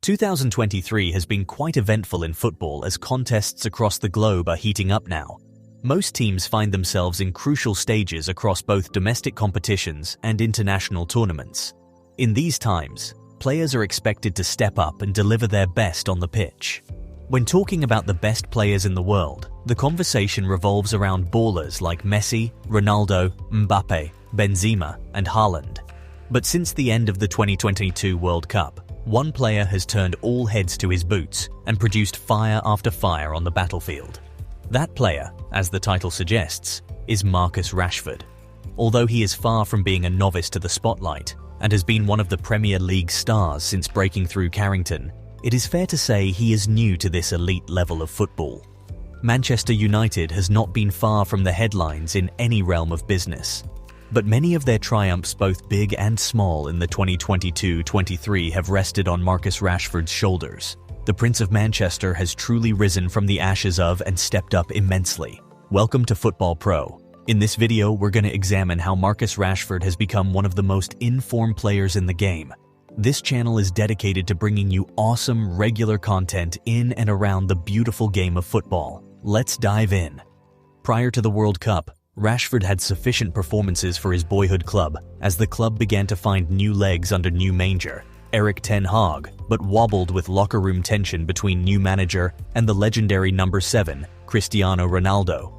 2023 has been quite eventful in football as contests across the globe are heating up now. Most teams find themselves in crucial stages across both domestic competitions and international tournaments. In these times, players are expected to step up and deliver their best on the pitch. When talking about the best players in the world, the conversation revolves around ballers like Messi, Ronaldo, Mbappe, Benzema, and Haaland. But since the end of the 2022 World Cup, one player has turned all heads to his boots and produced fire after fire on the battlefield. That player, as the title suggests, is Marcus Rashford. Although he is far from being a novice to the spotlight and has been one of the Premier League stars since breaking through Carrington, it is fair to say he is new to this elite level of football. Manchester United has not been far from the headlines in any realm of business. But many of their triumphs, both big and small, in the 2022-23 have rested on Marcus Rashford's shoulders. The Prince of Manchester has truly risen from the ashes of and stepped up immensely. Welcome to Football Pro. In this video, we're going to examine how Marcus Rashford has become one of the most in-form players in the game. This channel is dedicated to bringing you awesome, regular content in and around the beautiful game of football. Let's dive in. Prior to the World Cup, Rashford had sufficient performances for his boyhood club as the club began to find new legs under new manager, Erik ten Hag, but wobbled with locker room tension between new manager and the legendary number 7, Cristiano Ronaldo.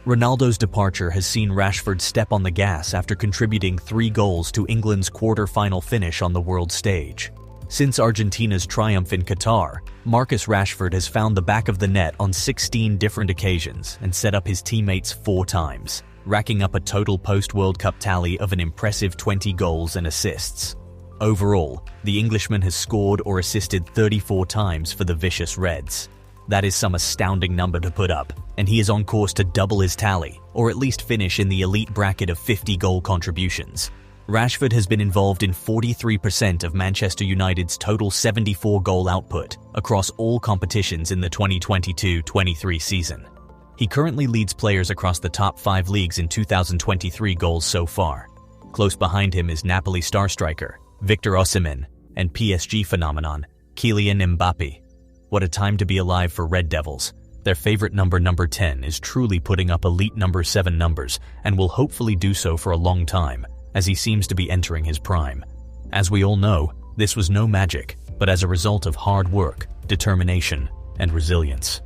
Ronaldo's departure has seen Rashford step on the gas after contributing 3 goals to England's quarter-final finish on the world stage. Since Argentina's triumph in Qatar, Marcus Rashford has found the back of the net on 16 different occasions and set up his teammates 4 times, racking up a total post-World Cup tally of an impressive 20 goals and assists. Overall, the Englishman has scored or assisted 34 times for the vicious Reds. That is some astounding number to put up, and he is on course to double his tally, or at least finish in the elite bracket of 50 goal contributions. Rashford has been involved in 43% of Manchester United's total 74 goal output across all competitions in the 2022-23 season. He currently leads players across the top 5 leagues in 2023 goals so far. Close behind him is Napoli star striker Victor Osimhen and PSG phenomenon Kylian Mbappe. What a time to be alive for Red Devils. Their favorite number 10 is truly putting up elite number 7 numbers and will hopefully do so for a long time, as he seems to be entering his prime. As we all know, this was no magic, but as a result of hard work, determination, and resilience.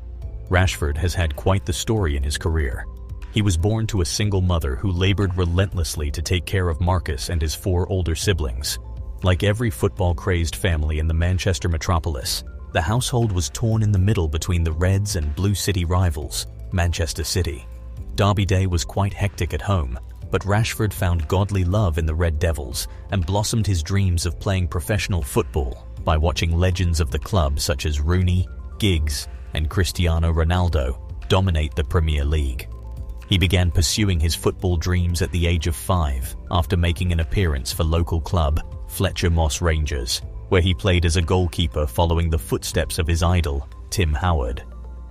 Rashford has had quite the story in his career. He was born to a single mother who labored relentlessly to take care of Marcus and his 4 older siblings. Like every football-crazed family in the Manchester metropolis, the household was torn in the middle between the Reds and Blue City rivals, Manchester City. Derby Day was quite hectic at home, but Rashford found godly love in the Red Devils and blossomed his dreams of playing professional football by watching legends of the club such as Rooney, Giggs, and Cristiano Ronaldo dominate the Premier League. He began pursuing his football dreams at the age of 5 after making an appearance for local club Fletcher Moss Rangers, where he played as a goalkeeper following the footsteps of his idol, Tim Howard.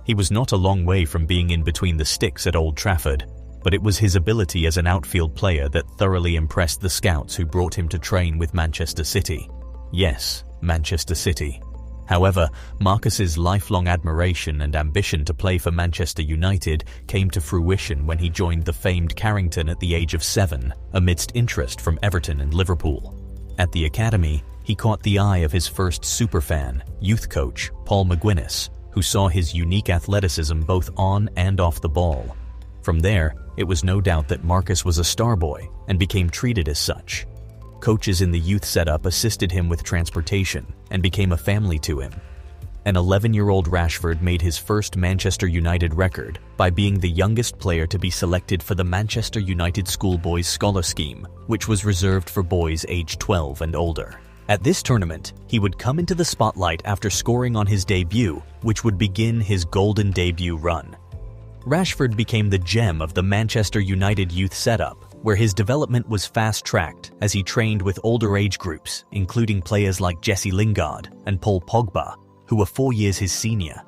He was not a long way from being in between the sticks at Old Trafford, but it was his ability as an outfield player that thoroughly impressed the scouts who brought him to train with Manchester City. Yes, Manchester City. However, Marcus's lifelong admiration and ambition to play for Manchester United came to fruition when he joined the famed Carrington at the age of 7, amidst interest from Everton and Liverpool. At the academy, he caught the eye of his first superfan, youth coach Paul McGuinness, who saw his unique athleticism both on and off the ball. From there, it was no doubt that Marcus was a star boy and became treated as such. Coaches in the youth setup assisted him with transportation and became a family to him. An 11-year-old Rashford made his first Manchester United record by being the youngest player to be selected for the Manchester United Schoolboys Scholar Scheme, which was reserved for boys aged 12 and older. At this tournament, he would come into the spotlight after scoring on his debut, which would begin his golden debut run. Rashford became the gem of the Manchester United youth setup, where his development was fast-tracked as he trained with older age groups, including players like Jesse Lingard and Paul Pogba, who were 4 years his senior.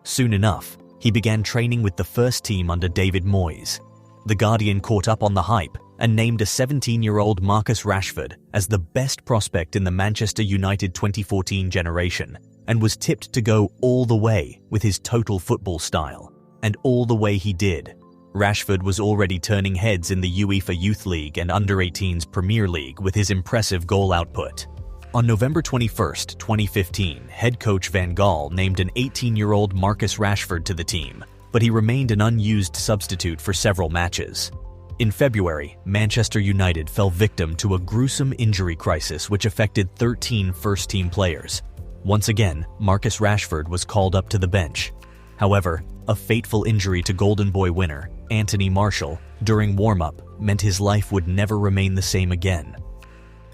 Soon enough, he began training with the first team under David Moyes. The Guardian caught up on the hype and named a 17-year-old Marcus Rashford as the best prospect in the Manchester United 2014 generation, and was tipped to go all the way with his total football style. And all the way he did. Rashford was already turning heads in the UEFA Youth League and Under-18s Premier League with his impressive goal output. On November 21, 2015, head coach Van Gaal named an 18-year-old Marcus Rashford to the team, but he remained an unused substitute for several matches. In February, Manchester United fell victim to a gruesome injury crisis which affected 13 first-team players. Once again, Marcus Rashford was called up to the bench. However, a fateful injury to Golden Boy winner, Anthony Martial, during warm-up meant his life would never remain the same again.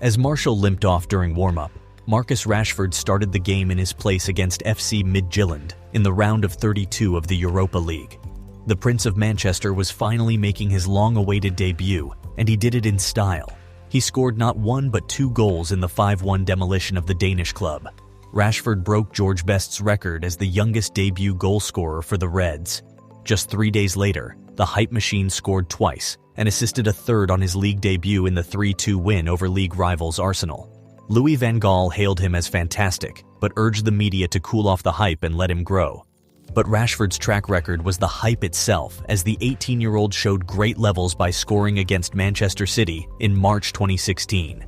As Martial limped off during warm-up, Marcus Rashford started the game in his place against FC Midtjylland in the round of 32 of the Europa League. The Prince of Manchester was finally making his long-awaited debut, and he did it in style. He scored not one but 2 goals in the 5-1 demolition of the Danish club. Rashford broke George Best's record as the youngest debut goalscorer for the Reds. Just 3 days later, the hype machine scored twice and assisted a third on his league debut in the 3-2 win over league rivals Arsenal. Louis van Gaal hailed him as fantastic, but urged the media to cool off the hype and let him grow. But Rashford's track record was the hype itself, as the 18-year-old showed great levels by scoring against Manchester City in March 2016.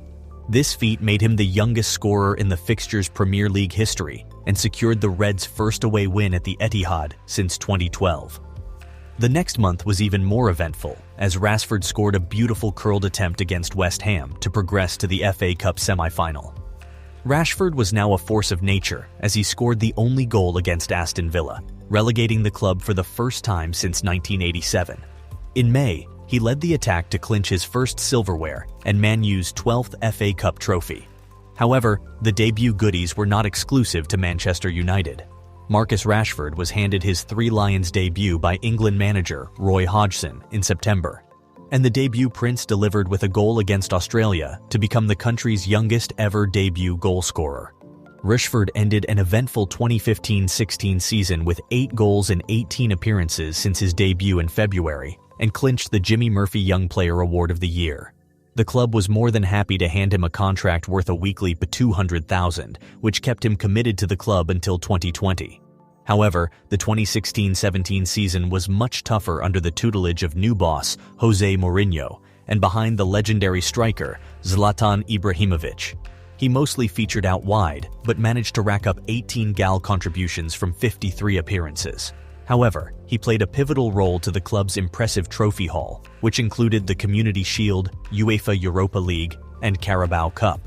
This feat made him the youngest scorer in the fixture's Premier League history and secured the Reds' first away win at the Etihad since 2012. The next month was even more eventful, as Rashford scored a beautiful curled attempt against West Ham to progress to the FA Cup semi-final. Rashford was now a force of nature as he scored the only goal against Aston Villa, relegating the club for the first time since 1987. In May, he led the attack to clinch his first silverware and Man U's 12th FA Cup trophy. However, the debut goodies were not exclusive to Manchester United. Marcus Rashford was handed his Three Lions debut by England manager Roy Hodgson in September, and the debut prince delivered with a goal against Australia to become the country's youngest ever debut goalscorer. Rashford ended an eventful 2015-16 season with 8 goals in 18 appearances since his debut in February and clinched the Jimmy Murphy Young Player Award of the Year. The club was more than happy to hand him a contract worth a weekly $200,000, which kept him committed to the club until 2020. However, the 2016-17 season was much tougher under the tutelage of new boss Jose Mourinho and behind the legendary striker Zlatan Ibrahimovic. He mostly featured out wide, but managed to rack up 18 goal contributions from 53 appearances. However, he played a pivotal role to the club's impressive trophy haul, which included the Community Shield, UEFA Europa League, and Carabao Cup.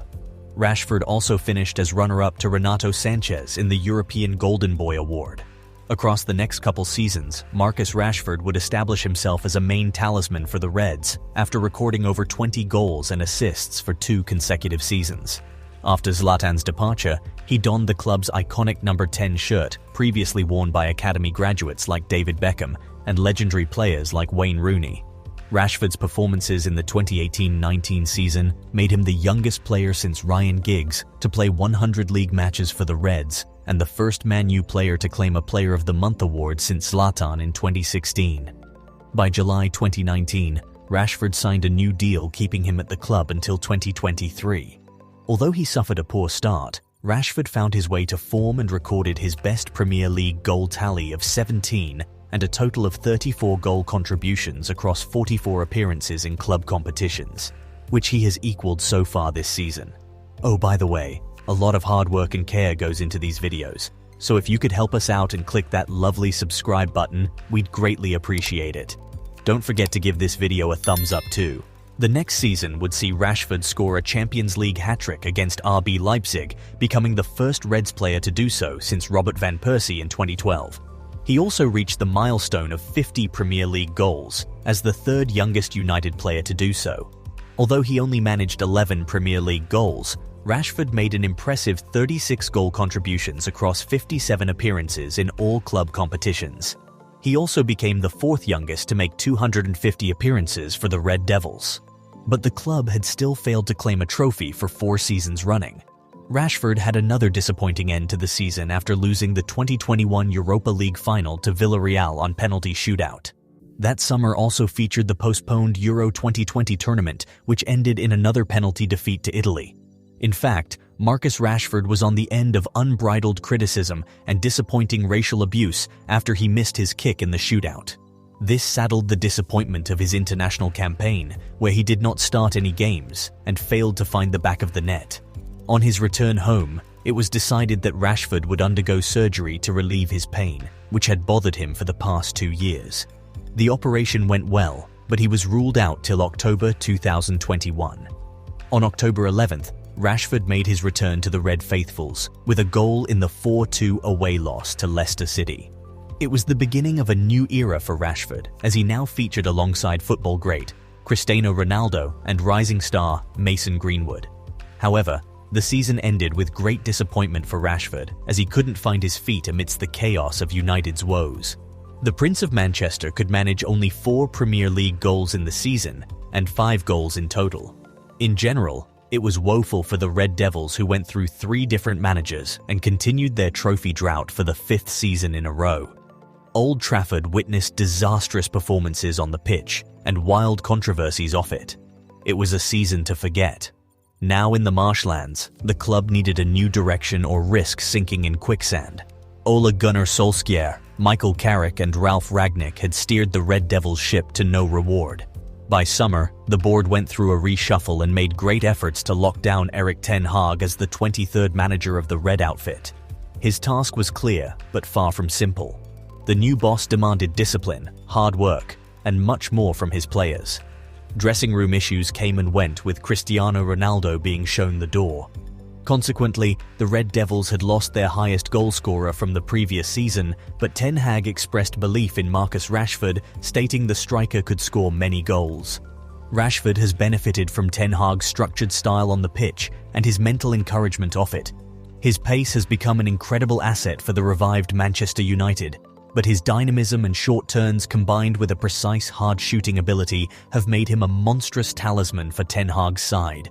Rashford also finished as runner-up to Renato Sanchez in the European Golden Boy Award. Across the next couple seasons, Marcus Rashford would establish himself as a main talisman for the Reds after recording over 20 goals and assists for 2 consecutive seasons. After Zlatan's departure, he donned the club's iconic number 10 shirt, previously worn by academy graduates like David Beckham and legendary players like Wayne Rooney. Rashford's performances in the 2018-19 season made him the youngest player since Ryan Giggs to play 100 league matches for the Reds and the first Man U player to claim a Player of the Month award since Zlatan in 2016. By July 2019, Rashford signed a new deal keeping him at the club until 2023. Although he suffered a poor start, Rashford found his way to form and recorded his best Premier League goal tally of 17 and a total of 34 goal contributions across 44 appearances in club competitions, which he has equaled so far this season. Oh, by the way, a lot of hard work and care goes into these videos, so if you could help us out and click that lovely subscribe button, we'd greatly appreciate it. Don't forget to give this video a thumbs up too. The next season would see Rashford score a Champions League hat-trick against RB Leipzig, becoming the first Reds player to do so since Robert van Persie in 2012. He also reached the milestone of 50 Premier League goals, as the third youngest United player to do so. Although he only managed 11 Premier League goals, Rashford made an impressive 36 goal contributions across 57 appearances in all club competitions. He also became the fourth youngest to make 250 appearances for the Red Devils. But the club had still failed to claim a trophy for 4 seasons running. Rashford had another disappointing end to the season after losing the 2021 Europa League final to Villarreal on penalty shootout. That summer also featured the postponed Euro 2020 tournament, which ended in another penalty defeat to Italy. In fact, Marcus Rashford was on the end of unbridled criticism and disappointing racial abuse after he missed his kick in the shootout. This saddled the disappointment of his international campaign, where he did not start any games and failed to find the back of the net. On his return home, it was decided that Rashford would undergo surgery to relieve his pain, which had bothered him for the past 2 years. The operation went well, but he was ruled out till October 2021. On October 11th, Rashford made his return to the Red Faithfuls with a goal in the 4-2 away loss to Leicester City. It was the beginning of a new era for Rashford, as he now featured alongside football great Cristiano Ronaldo and rising star Mason Greenwood. However, the season ended with great disappointment for Rashford, as he couldn't find his feet amidst the chaos of United's woes. The Prince of Manchester could manage only 4 Premier League goals in the season and 5 goals in total. In general, it was woeful for the Red Devils, who went through 3 different managers and continued their trophy drought for the 5th season in a row. Old Trafford witnessed disastrous performances on the pitch and wild controversies off it. It was a season to forget. Now in the marshlands, the club needed a new direction or risk sinking in quicksand. Ole Gunnar Solskjaer, Michael Carrick and Ralf Rangnick had steered the Red Devils ship to no reward. By summer, the board went through a reshuffle and made great efforts to lock down Erik ten Hag as the 23rd manager of the Red outfit. His task was clear, but far from simple. The new boss demanded discipline, hard work, and much more from his players. Dressing room issues came and went, with Cristiano Ronaldo being shown the door. Consequently, the Red Devils had lost their highest goalscorer from the previous season, but Ten Hag expressed belief in Marcus Rashford, stating the striker could score many goals. Rashford has benefited from Ten Hag's structured style on the pitch and his mental encouragement off it. His pace has become an incredible asset for the revived Manchester United, but his dynamism and short turns combined with a precise hard-shooting ability have made him a monstrous talisman for Ten Hag's side.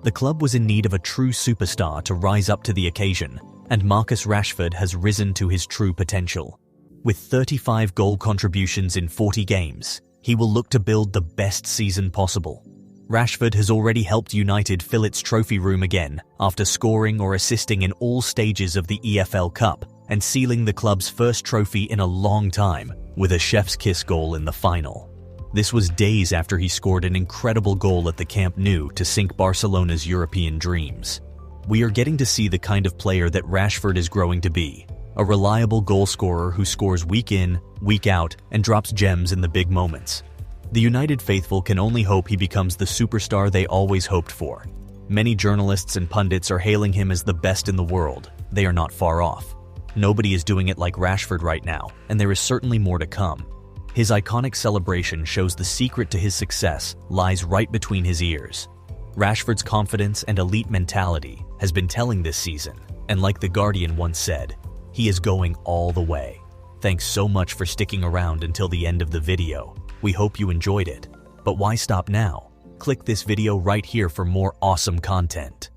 The club was in need of a true superstar to rise up to the occasion, and Marcus Rashford has risen to his true potential. With 35 goal contributions in 40 games, he will look to build the best season possible. Rashford has already helped United fill its trophy room again after scoring or assisting in all stages of the EFL Cup and sealing the club's first trophy in a long time with a chef's kiss goal in the final. This was days after he scored an incredible goal at the Camp Nou to sink Barcelona's European dreams. We are getting to see the kind of player that Rashford is growing to be, a reliable goalscorer who scores week in, week out, and drops gems in the big moments. The United faithful can only hope he becomes the superstar they always hoped for. Many journalists and pundits are hailing him as the best in the world. They are not far off. Nobody is doing it like Rashford right now, and there is certainly more to come. His iconic celebration shows the secret to his success lies right between his ears. Rashford's confidence and elite mentality has been telling this season, and like The Guardian once said, he is going all the way. Thanks so much for sticking around until the end of the video. We hope you enjoyed it. But why stop now? Click this video right here for more awesome content.